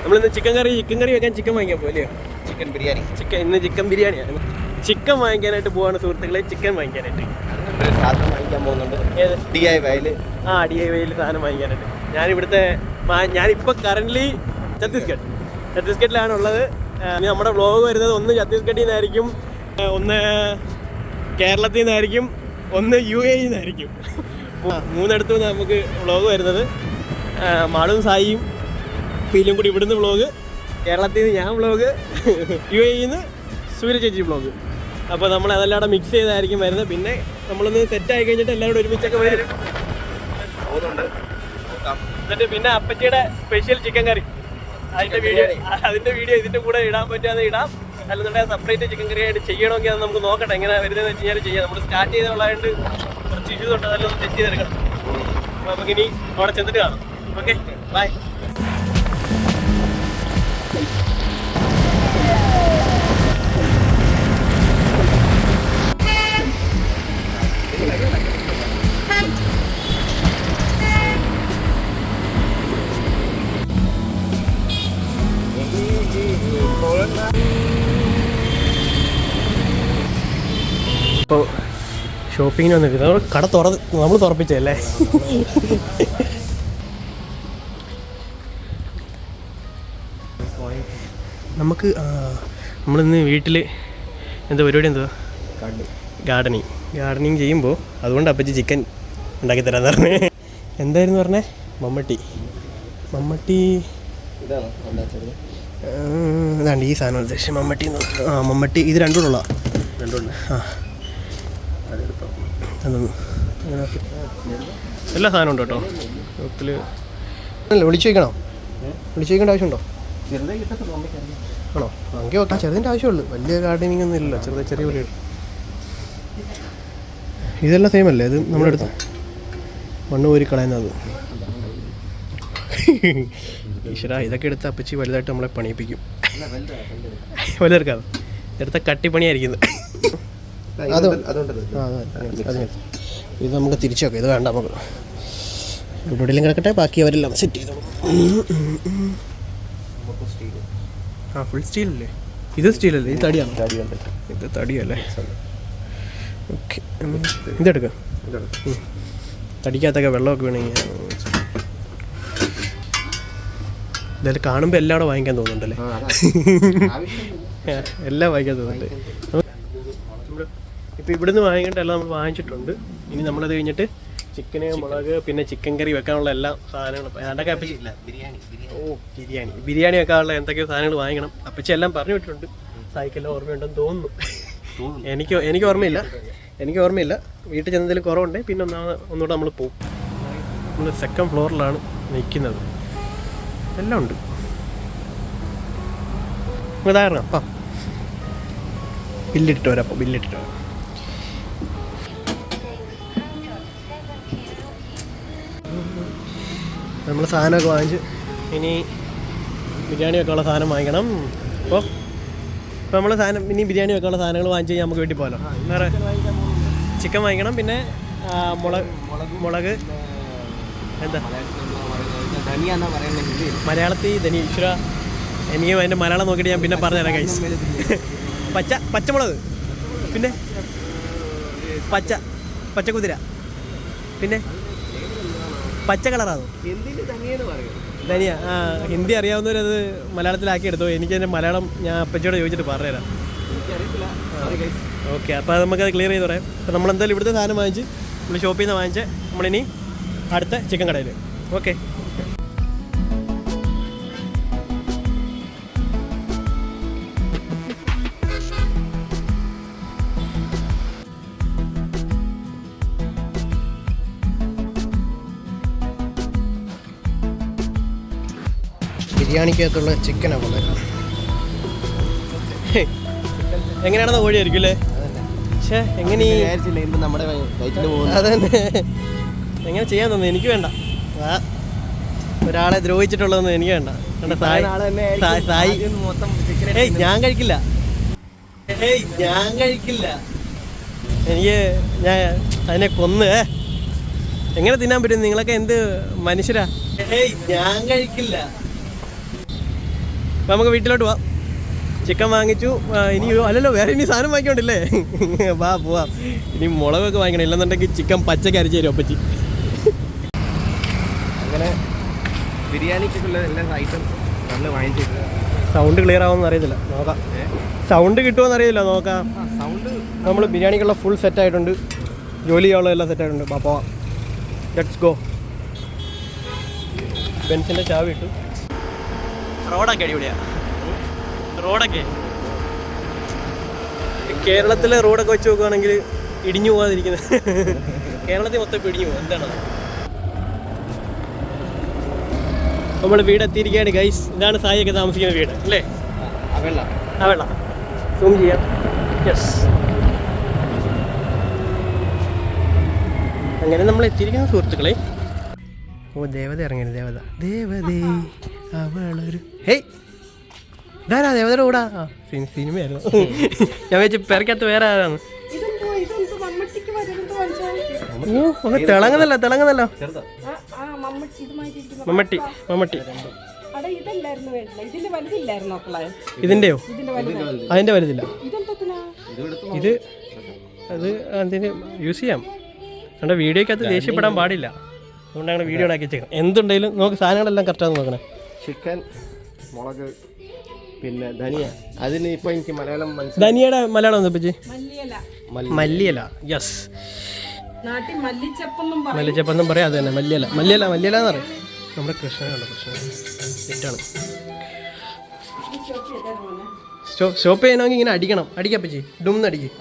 നമ്മളിന്ന് ചിക്കൻ കറി വെക്കാൻ ചിക്കൻ വാങ്ങിക്കാൻ പോലെ ചിക്കൻ ബിരിയാണി. ഇന്ന് ചിക്കൻ ബിരിയാണിയാണ്. ചിക്കൻ വാങ്ങിക്കാനായിട്ട് പോവാണ് സുഹൃത്തുക്കളെ. ചിക്കൻ വാങ്ങിക്കാനായിട്ട് സാധനം വാങ്ങിക്കാൻ പോകുന്നുണ്ട്. DIY സാധനം വാങ്ങിക്കാനായിട്ട്. ഞാനിപ്പോൾ കറൻ്റ്ലി ഛത്തീസ്ഗഡിലാണുള്ളത്. നമ്മുടെ വ്ളോഗ് വരുന്നത് ഒന്ന് ഛത്തീസ്ഗഡിൽ നിന്നായിരിക്കും, ഒന്ന് കേരളത്തിൽ നിന്നായിരിക്കും, ഒന്ന് UAE നിന്നായിരിക്കും. 3 നിന്ന് നമുക്ക് വ്ളോഗ് വരുന്നത്. മാളും സായിയും ഫീലും കൂടി ഇവിടുന്ന് വ്ളോഗ്, കേരളത്തിൽ നിന്ന് ഞാൻ വ്ളോഗ്, UAE നിന്ന് സൂര്യ ചേച്ചി വ്ളോഗ്. അപ്പോൾ നമ്മൾ അതെല്ലാം മിക്സ് ചെയ്തായിരിക്കും വരുന്നത്. പിന്നെ നമ്മളൊന്ന് സെറ്റായി കഴിഞ്ഞിട്ട് എല്ലാവരും ഒരുമിച്ചൊക്കെ വരും. എന്നിട്ട് പിന്നെ അപ്പച്ചിയുടെ സ്പെഷ്യൽ ചിക്കൻ കറി, അതിൻ്റെ വീഡിയോ ഇതിൻ്റെ കൂടെ ഇടാൻ പറ്റുകയെന്ന് ഇടാം. അല്ലെന്നുണ്ടെങ്കിൽ സെപ്പറേറ്റ് ചിക്കൻ കറി ആയിട്ട് ചെയ്യണമെങ്കിൽ അത് നമുക്ക് നോക്കട്ടെ എങ്ങനെ വരുന്നതെന്ന് വെച്ച് കഴിഞ്ഞാൽ ചെയ്യാം. നമ്മൾ സ്റ്റാർട്ട് ചെയ്തുള്ളതുകൊണ്ട് കുറച്ച് ഇഷ്യൂസ് ഉണ്ട്, അതെല്ലാം ഒന്ന് സെറ്റ് ചെയ്തെടുക്കണം. അപ്പോൾ നമുക്കിനി അവിടെ ചെന്നിട്ട് കാണാം. Okay, bye. ഇപ്പോൾ ഷോപ്പിങ്ങിന് വന്നിട്ട് കട നമ്മൾ തുറപ്പിച്ചല്ലേ. നമ്മളിന്ന് വീട്ടിൽ എന്താ പരിപാടി, എന്തുവാ ഗാർഡനിങ് ചെയ്യുമ്പോൾ അതുകൊണ്ട് അപ്പച്ചി ചിക്കൻ ഉണ്ടാക്കി തരാമെന്ന് പറഞ്ഞേ. എന്തായിരുന്നു പറഞ്ഞേ? മമ്മട്ടി ഇതാണ്ട് ഈ സാധനം ഉദ്ദേശിച്ചു. മമ്മട്ടി ഇത് രണ്ടുള്ള എല്ലാ സാധനവും ഉണ്ട് കേട്ടോ ഷോപ്പിൽ. വിളിച്ചു വയ്ക്കേണ്ട ആവശ്യമുണ്ടോ? ആണോ? എനിക്ക് ഓക്കെ, ചെറുതിൻ്റെ ആവശ്യമുള്ളൂ. വലിയ ഗാർഡനിങ് ഒന്നും ഇല്ലല്ലോ, ചെറിയ പോലെ. ഇതെല്ലാം സെയിം അല്ലേ? ഇത് നമ്മുടെ അടുത്ത് മണ്ണ് കോരി കളയുന്നത്. ഈശ്വര, ഇതൊക്കെ എടുത്ത് അപ്പച്ചി വലുതായിട്ട് നമ്മളെ പണിയിപ്പിക്കും. വലുതെടുക്കാതെ എടുത്ത കട്ടിപ്പണിയായിരിക്കുന്നത്. ഇത് നമുക്ക് തിരിച്ചു വെക്കാം. ഇത് വേണ്ട, നമുക്ക് എവിടെയെങ്കിലും കിടക്കട്ടെ, ബാക്കി അവരെല്ലാം സെറ്റ് ചെയ്തോളും. ഫുൾ സ്റ്റീലല്ലേ? ഇത് സ്റ്റീലല്ലേ? ഇത് തടിയാണ്. ഇത് തടിയല്ലേ? ഓക്കെ, ഇതെടുക്കാം. തടിക്കകത്തൊക്കെ വെള്ളമൊക്കെ വേണമെങ്കിൽ എന്തായാലും കാണുമ്പോൾ എല്ലാവരും വാങ്ങിക്കാൻ തോന്നുന്നുണ്ടല്ലേ? എല്ലാം വാങ്ങിക്കാൻ തോന്നുന്നുണ്ട്. ഇപ്പോൾ ഇവിടുന്ന് വാങ്ങിക്കേണ്ടതെല്ലാം നമ്മൾ വാങ്ങിച്ചിട്ടുണ്ട്. ഇനി നമ്മളത് കഴിഞ്ഞിട്ട് ചിക്കന്, മുളക്, പിന്നെ ചിക്കൻ കറി വെക്കാനുള്ള എല്ലാ സാധനങ്ങളും അതൊക്കെ അപ്പച്ചി. ബിരിയാണി വെക്കാനുള്ള എന്തൊക്കെയോ സാധനങ്ങൾ വാങ്ങിക്കണം. അപ്പച്ചി എല്ലാം പറഞ്ഞു വിട്ടിട്ടുണ്ട്. സായിക്കെല്ലാം ഓർമ്മയുണ്ടെന്ന് തോന്നുന്നു. എനിക്ക് ഓർമ്മയില്ല. വീട്ടിൽ ചെന്നതിൽ കുറവുണ്ട്. പിന്നെ ഒന്നുകൂടെ നമ്മൾ പോകും. നമ്മൾ 2nd ഫ്ലോറിലാണ് നിൽക്കുന്നത്. എല്ലാം ഉണ്ട്. ഉദാഹരണം അപ്പം ബില്ലിട്ടിട്ട് വരാം. നമ്മൾ സാധനമൊക്കെ വാങ്ങിച്ച് ഇനി ബിരിയാണി വെക്കാനുള്ള സാധനം വാങ്ങിക്കണം. അപ്പോൾ നമ്മൾ ഇനി ബിരിയാണി വെക്കാനുള്ള സാധനങ്ങൾ വാങ്ങിച്ച് കഴിഞ്ഞാൽ നമുക്ക് വീട്ടിൽ പോകാമല്ലോ. വേറെ ചിക്കൻ വാങ്ങിക്കണം. പിന്നെ മുളക് എന്താ മലയാളത്തിൽ ധനി ഈശ്വര, എനിക്ക് അതിൻ്റെ മലയാളം നോക്കിയിട്ട് ഞാൻ പിന്നെ പറഞ്ഞുതരാം ഗൈസ്. പച്ചമുളക്, പിന്നെ പച്ചക്കുതിര, പിന്നെ പച്ച കളറാണോ ധനിയ? ഹിന്ദി അറിയാവുന്നവരത് മലയാളത്തിലാക്കി എടുത്തോ. എനിക്കതിൻ്റെ മലയാളം ഞാൻ അപ്പച്ചിയോട് ചോദിച്ചിട്ട് പറഞ്ഞുതരാം. ഓക്കെ, അപ്പോൾ അത് നമുക്കത് ക്ലിയർ ചെയ്ത് പറയാം. അപ്പോൾ നമ്മളെന്തായാലും ഇവിടുത്തെ സാധനം വാങ്ങിച്ച് നമ്മൾ ഷോപ്പിൽ നിന്ന് വാങ്ങിച്ച് നമ്മളിനി അടുത്ത ചിക്കൻ കടയിൽ. ഓക്കെ, ബിരിയാണിക്കകത്തുള്ള ചിക്കനാണ് കൊണ്ടുവരുന്നത്. എങ്ങനെയാണെന്ന് കോഴിയായിരിക്കും അല്ലേ? പക്ഷേ എങ്ങനെ അതന്നെ എങ്ങനെ ചെയ്യാൻ തോന്നുന്നു? എനിക്ക് വേണ്ട. ഒരാളെ ദ്രോഹിച്ചിട്ടുള്ളതൊന്നും എനിക്ക് വേണ്ട. സായി ഞാൻ കഴിക്കില്ല. ഞാൻ അതിനെ കൊന്ന് എങ്ങനെ തിന്നാൻ പറ്റും? നിങ്ങളൊക്കെ എന്ത് മനുഷ്യരാ? ഞാൻ കഴിക്കില്ല. അപ്പോൾ നമുക്ക് വീട്ടിലോട്ട് പോവാം. ചിക്കൻ വാങ്ങിച്ചു. ഇനി അല്ലല്ലോ വേറെ ഇനി സാധനം വാങ്ങിക്കോണ്ടില്ലേ? വാ പോവാം. ഇനി മുളകൊക്കെ വാങ്ങിക്കണം, ഇല്ലെന്നുണ്ടെങ്കിൽ ചിക്കൻ പച്ചക്ക് അരച്ച് തരും അപ്പച്ചി. അങ്ങനെ ബിരിയാണിക്കുള്ള എല്ലാ ഐറ്റം നമ്മൾ വാങ്ങിച്ചിട്ടുണ്ട്. സൗണ്ട് ക്ലിയർ ആവുമെന്ന് അറിയത്തില്ല, നോക്കാം. സൗണ്ട് കിട്ടുമോയെന്ന് അറിയില്ല, നോക്കാം. സൗണ്ട് നമ്മൾ ബിരിയാണിക്കുള്ള ഫുൾ സെറ്റായിട്ടുണ്ട്, ജോലി ചെയ്യാനുള്ള എല്ലാം സെറ്റായിട്ടുണ്ട്. ബാ പോവാം, ലെറ്റ്സ് ഗോ. ബെൻസിൻ്റെ ചാവി ഇട്ടു. റോഡൊക്കെ അടിപൊളിയാണ്. റോഡൊക്കെ കേരളത്തിലെ റോഡൊക്കെ വെച്ച് നോക്കുകയാണെങ്കിൽ ഇടിഞ്ഞു പോകാതിരിക്കുന്നത്. കേരളത്തിൽ മൊത്തം ഇടിഞ്ഞു പോകും. എന്താണ് നമ്മൾ വീട് എത്തിയിരിക്കുകയാണ് ഗൈസ്. ഇതാണ് സായിയൊക്കെ താമസിക്കുന്ന വീട് അല്ലേ? വെള്ള സൂം ചെയ്യാം. യെസ്, അങ്ങനെ നമ്മൾ എത്തിയിരിക്കുന്ന സുഹൃത്തുക്കളെ. ഓ ദേവത ഇറങ്ങിയത്. ദേവതേ അവളൊരു ഹേയ് ഇതാരാ ദേവതയുടെ കൂടാ? ആ സിനിമയായിരുന്നു. ഞാൻ വെച്ച് പെരക്കകത്ത് വേറെ ആരാണ്? ഓ അങ്ങ് തിളങ്ങുന്നല്ലോ. മമ്മട്ടി. ഇതിൻ്റെയോ? അതിൻ്റെ വലുതില്ല. ഇത് അത് അതിന് യൂസ് ചെയ്യാം. നമ്മുടെ വീഡിയോക്കകത്ത് ദേഷ്യപ്പെടാൻ പാടില്ല, അതുകൊണ്ട് ഞങ്ങൾ വീഡിയോ ഉണ്ടാക്കി വെച്ചേക്കണം. എന്തുണ്ടെങ്കിലും നമുക്ക് സാധനങ്ങളെല്ലാം കറക്റ്റാന്ന് നോക്കണം. ചിക്കൻ, മുളക്, പിന്നെ ധനിയ. അതിന് ഇപ്പോൾ എനിക്ക് മലയാളം ധനിയയുടെ മലയാളം എന്താ പറ്റി? മല്ലിയില. യെസ്, മല്ലിച്ചപ്പെന്നും പറയാം. അത് തന്നെ മല്ലിയില എന്ന് പറയും. നമ്മുടെ കൃഷ്ണനുണ്ട്. തെറ്റാണ്. സ്റ്റോപ്പ് ചെയ്യണമെങ്കിൽ ഇങ്ങനെ അടിക്കണം. അടിക്കാം പറ്റി, ഡും അടിക്കും.